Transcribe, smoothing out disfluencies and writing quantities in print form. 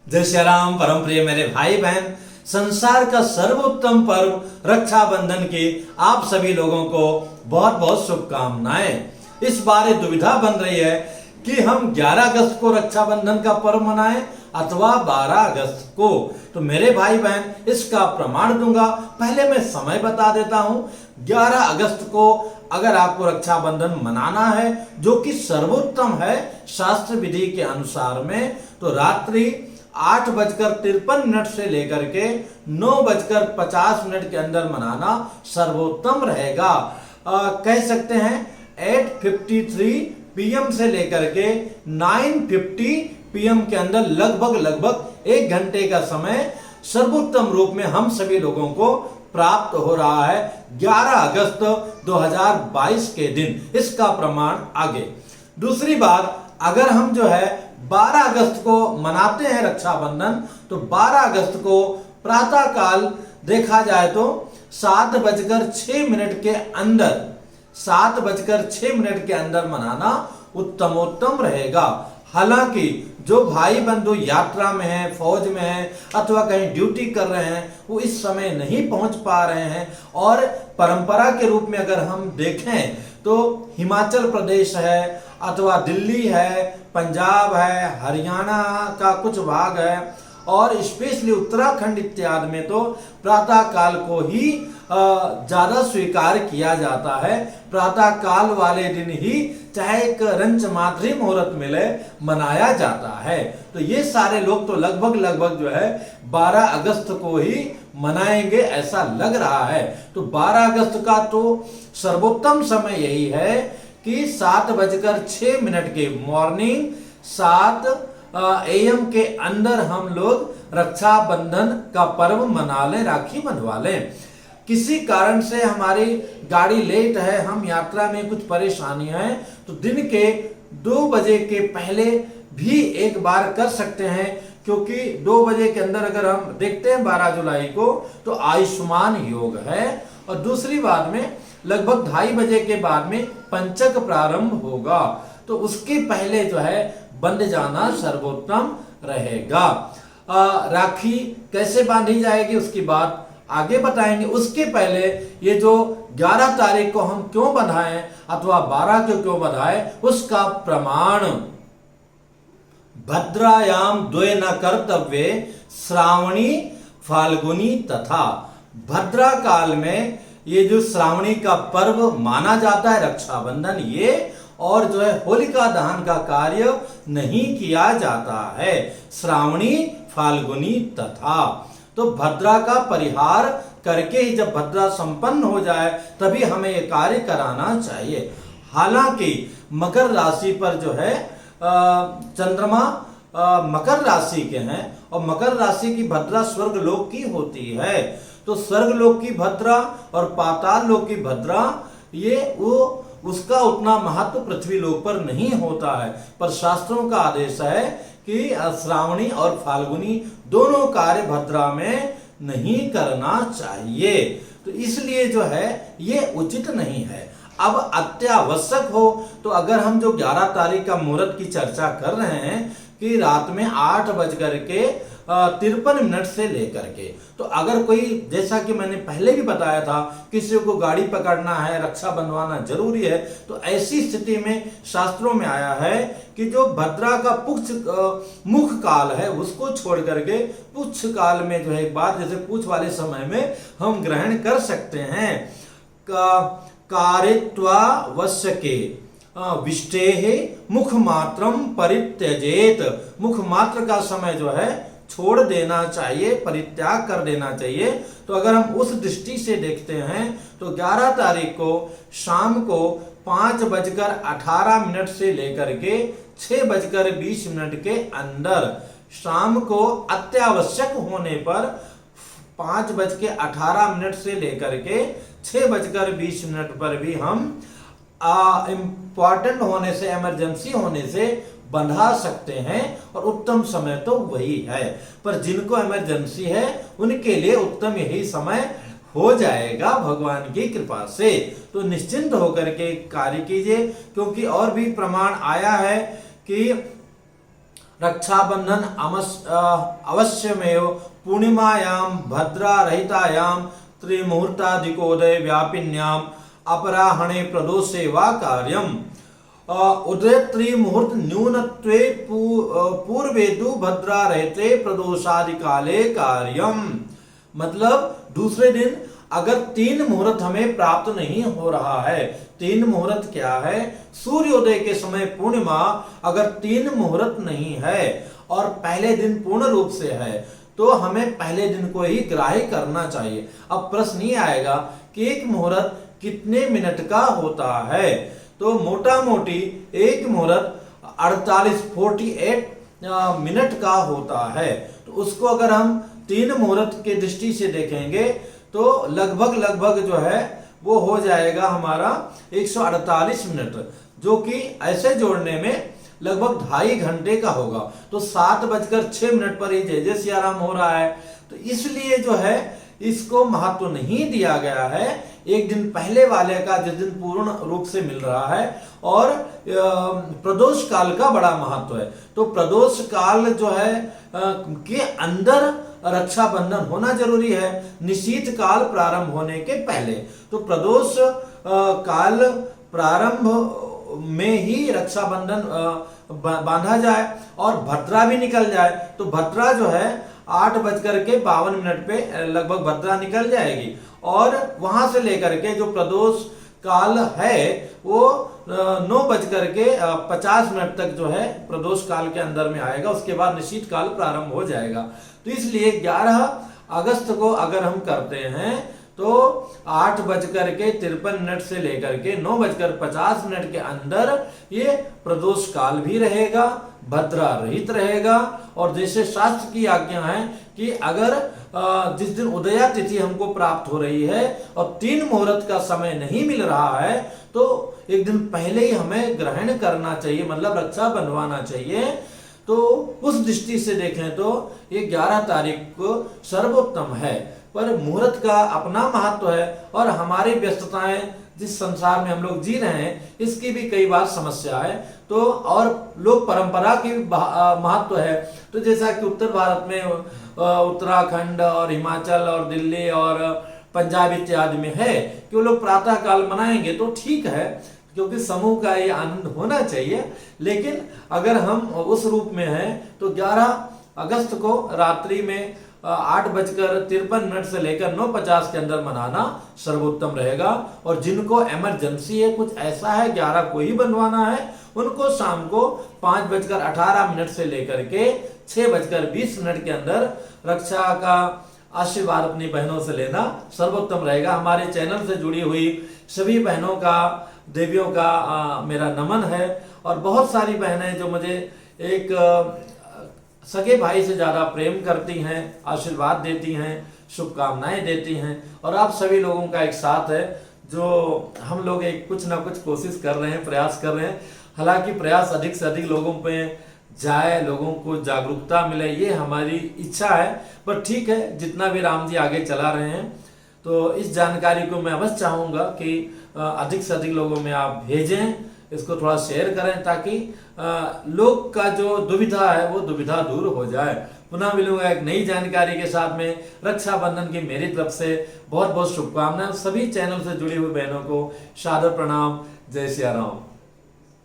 जय श्री राम। परम प्रिय मेरे भाई बहन, संसार का सर्वोत्तम पर्व रक्षाबंधन की आप सभी लोगों को बहुत बहुत शुभकामनाएं। इस बार ये दुविधा बन रही है कि हम 11 अगस्त को रक्षाबंधन का पर्व मनाएं अथवा 12 अगस्त को। तो मेरे भाई बहन इसका प्रमाण दूंगा। पहले मैं समय बता देता हूं। 11 अगस्त को अगर आपको रक्षाबंधन मनाना है जो कि सर्वोत्तम है शास्त्र विधि के अनुसार में, तो रात्रि 8:53 से लेकर के 9:50 के अंदर मनाना सर्वोत्तम रहेगा। कह सकते हैं 8:53 PM से लेकर के 9:50 PM के अंदर लगभग 1 घंटे का समय सर्वोत्तम रूप में हम सभी लोगों को प्राप्त हो रहा है 11 अगस्त 2022 के दिन। इसका प्रमाण आगे। दूसरी बात, अगर हम जो है 12 अगस्त को मनाते हैं रक्षाबंधन, तो 12 अगस्त को प्रातः काल देखा जाए तो 7:06 के अंदर 7:06 के अंदर मनाना उत्तमोत्तम रहेगा। हालांकि जो भाई बंधु यात्रा में हैं, फौज में हैं अथवा कहीं ड्यूटी कर रहे हैं, वो इस समय नहीं पहुंच पा रहे हैं। और परंपरा के रूप में अगर हम देखें तो हिमाचल प्रदेश है अथवा दिल्ली है, पंजाब है, हरियाणा का कुछ भाग है और स्पेशली उत्तराखंड इत्यादि में तो प्रातः काल को ही ज्यादा स्वीकार किया जाता है। प्रातः काल वाले दिन ही चाहे एक रंच मातृ मुहूर्त मिले मनाया जाता है। तो ये सारे लोग तो लगभग जो है 12 अगस्त को ही मनाएंगे ऐसा लग रहा है। तो 12 अगस्त का तो सर्वोत्तम समय यही है कि 7:06 के मॉर्निंग 7 AM के अंदर हम लोग रक्षाबंधन का पर्व मना लें, राखी बंधवा लें। किसी कारण से हमारी गाड़ी लेट है, हम यात्रा में कुछ परेशानी है, तो दिन के 2 बजे के पहले भी एक बार कर सकते हैं, क्योंकि 2 बजे के अंदर अगर हम देखते हैं 12 जुलाई को तो आयुष्मान योग है। और दूसरी बात में लगभग 2:30 बजे के बाद में पंचक प्रारंभ होगा, तो उसके पहले जो है बंध जाना सर्वोत्तम रहेगा। राखी कैसे बांधी जाएगी उसकी बात आगे बताएंगे। उसके पहले ये जो 11 तारीख को हम क्यों बंधाएं अथवा 12 को क्यों बंधाएं उसका प्रमाण, भद्रायाम द्वे न कर्तव्ये श्रावणी फाल्गुनी तथा। भद्रा काल में ये जो श्रावणी का पर्व माना जाता है रक्षाबंधन, ये और जो है होलिका दहन का कार्य नहीं किया जाता है। श्रावणी फाल्गुनी तथा, तो भद्रा का परिहार करके ही जब भद्रा संपन्न हो जाए तभी हमें ये कार्य कराना चाहिए। हालांकि मकर राशि पर जो है चंद्रमा मकर राशि के हैं और मकर राशि की भद्रा स्वर्गलोक की होती है। तो स्वर्गलोक की भद्रा और पाताल लोक की भद्रा ये वो उसका उतना महत्व पृथ्वी लोक पर नहीं होता है, पर शास्त्रों का आदेश है कि श्रावणी और फाल्गुनी दोनों कार्य भद्रा में नहीं करना चाहिए। तो इसलिए जो है ये उचित नहीं है। अब अत्यावश्यक हो तो अगर हम जो 11 तारीख का मुहूर्त की चर्चा कर रहे हैं कि रात में 8:53 से लेकर के, तो अगर कोई, जैसा कि मैंने पहले भी बताया था, किसी को गाड़ी पकड़ना है, रक्षा बंधवाना जरूरी है, तो ऐसी स्थिति में शास्त्रों में आया है कि जो भद्रा का मुख काल है उसको छोड़ करके पुच्छ काल में जो है एक बार जैसे पूछ वाले समय में हम ग्रहण कर सकते हैं। कारित्वावश्य के विष्टेः मुख मात्रम परित्यजेत। मुख मात्र का समय जो है छोड़ देना चाहिए, परित्याग कर देना चाहिए। तो अगर हम उस दृष्टि से देखते हैं तो 11 तारीख को शाम को 5:18 से लेकर के 6:20 के अंदर, शाम को अत्यावश्यक होने पर 5:18 से लेकर के 6:20 पर भी हम इंपॉर्टेंट होने से, इमरजेंसी होने से बंधा सकते हैं और उत्तम समय तो वही है। पर जिनको इमरजेंसी है उनके लिए उत्तम यही समय हो जाएगा भगवान की कृपा से। तो निश्चिंत होकर के कार्य कीजिए, क्योंकि और भी प्रमाण आया है कि रक्षाबंधन अवश्यमेव पूर्णिमायां भद्रारहितायां त्रिमुहूर्ताधिकोदय व्यापिन्याम अपराह्णे प्रदोषे वा कार्यम उदय त्रिमुहूर्त न्यूनत्वे पूर्वेदु भद्रारहिते प्रदोषादि काले कार्यम। मतलब दूसरे दिन अगर 3 मुहूर्त हमें प्राप्त नहीं हो रहा है, 3 मुहूर्त क्या है, सूर्योदय के समय पूर्णिमा अगर 3 मुहूर्त नहीं है और पहले दिन पूर्ण रूप से है तो हमें पहले दिन को ही ग्राह्य करना चाहिए। अब प्रश्न ये आएगा कि एक मुहूर्त कितने मिनट का होता है, तो मोटा मोटी एक मुहूर्त 48 मिनट का होता है। तो उसको अगर हम 3 मुहूर्त के दृष्टि से देखेंगे तो लगभग जो है वो हो जाएगा हमारा 148 मिनट, जो कि ऐसे जोड़ने में लगभग 2.5 घंटे का होगा। तो 7:06 पर ही जय जय सिया राम हो रहा है, तो इसलिए जो है इसको महत्व नहीं दिया गया है एक दिन पहले वाले का, जिस दिन पूर्ण रूप से मिल रहा है। और प्रदोष काल का बड़ा महत्व है। तो प्रदोष काल जो है के अंदर रक्षाबंधन होना जरूरी है, निशीथ काल प्रारंभ होने के पहले। तो प्रदोष काल प्रारंभ में ही रक्षाबंधन बांधा जाए और भद्रा भी निकल जाए। तो भद्रा जो है 8:52 पे लगभग भद्रा निकल जाएगी और वहां से लेकर के जो प्रदोष काल है वो 9:50 तक जो है प्रदोष काल के अंदर में आएगा। उसके बाद निशीथ काल प्रारंभ हो जाएगा। तो इसलिए 11 अगस्त को अगर हम करते हैं तो 8:53 से लेकर के 9:50 के अंदर ये प्रदोष काल भी रहेगा, भद्रा रहित रहेगा। और जैसे शास्त्र की आज्ञा है कि अगर जिस दिन उदया तिथि हमको प्राप्त हो रही है और 3 मुहूर्त का समय नहीं मिल रहा है तो एक दिन पहले ही हमें ग्रहण करना चाहिए, मतलब रक्षा बंधवाना चाहिए। तो उस दृष्टि से देखें तो ये 11 तारीख को सर्वोत्तम है। पर मुहूर्त का अपना महत्व है और हमारी व्यस्तताएं जिस संसार में हम लोग जी रहे हैं इसकी भी कई बार समस्या है। तो और लोक परंपरा की महत्व है। तो जैसा कि उत्तर भारत में उत्तराखंड और हिमाचल और दिल्ली और पंजाब इत्यादि में है कि वो लोग प्रातः काल मनाएंगे तो ठीक है, क्योंकि समूह का ये आनंद होना चाहिए। लेकिन अगर हम उस रूप में हैं तो 11 अगस्त को रात्रि में 8:53 से लेकर 9:50 के अंदर मनाना सर्वोत्तम रहेगा। और जिनको इमरजेंसी है, कुछ ऐसा है 11 को ही बनवाना है, उनको शाम को 5:18 से लेकर के 6:20 के अंदर रक्षा का आशीर्वाद अपनी बहनों से लेना सर्वोत्तम रहेगा। हमारे चैनल से जुड़ी हुई सभी बहनों का, देवियों का मेरा नमन है। और बहुत सारी बहनें जो मुझे एक सगे भाई से ज्यादा प्रेम करती हैं, आशीर्वाद देती हैं, शुभकामनाएं देती हैं। और आप सभी लोगों का एक साथ है जो हम लोग एक कुछ ना कुछ कोशिश कर रहे हैं, प्रयास कर रहे हैं। हालांकि प्रयास अधिक से अधिक लोगों पे जाए, लोगों को जागरूकता मिले, ये हमारी इच्छा है। पर ठीक है, जितना भी राम जी आगे चला रहे हैं तो इस जानकारी को मैं अवश्य चाहूंगा कि अधिक से अधिक लोगों में आप भेजें, इसको थोड़ा शेयर करें ताकि लोग का जो दुविधा है वो दुविधा दूर हो जाए। पुनः मिलूंगा एक नई जानकारी के साथ में। रक्षाबंधन की मेरी तरफ से बहुत बहुत शुभकामनाएं। सभी चैनल से जुड़ी हुई बहनों को सादर प्रणाम। जय सिया राम।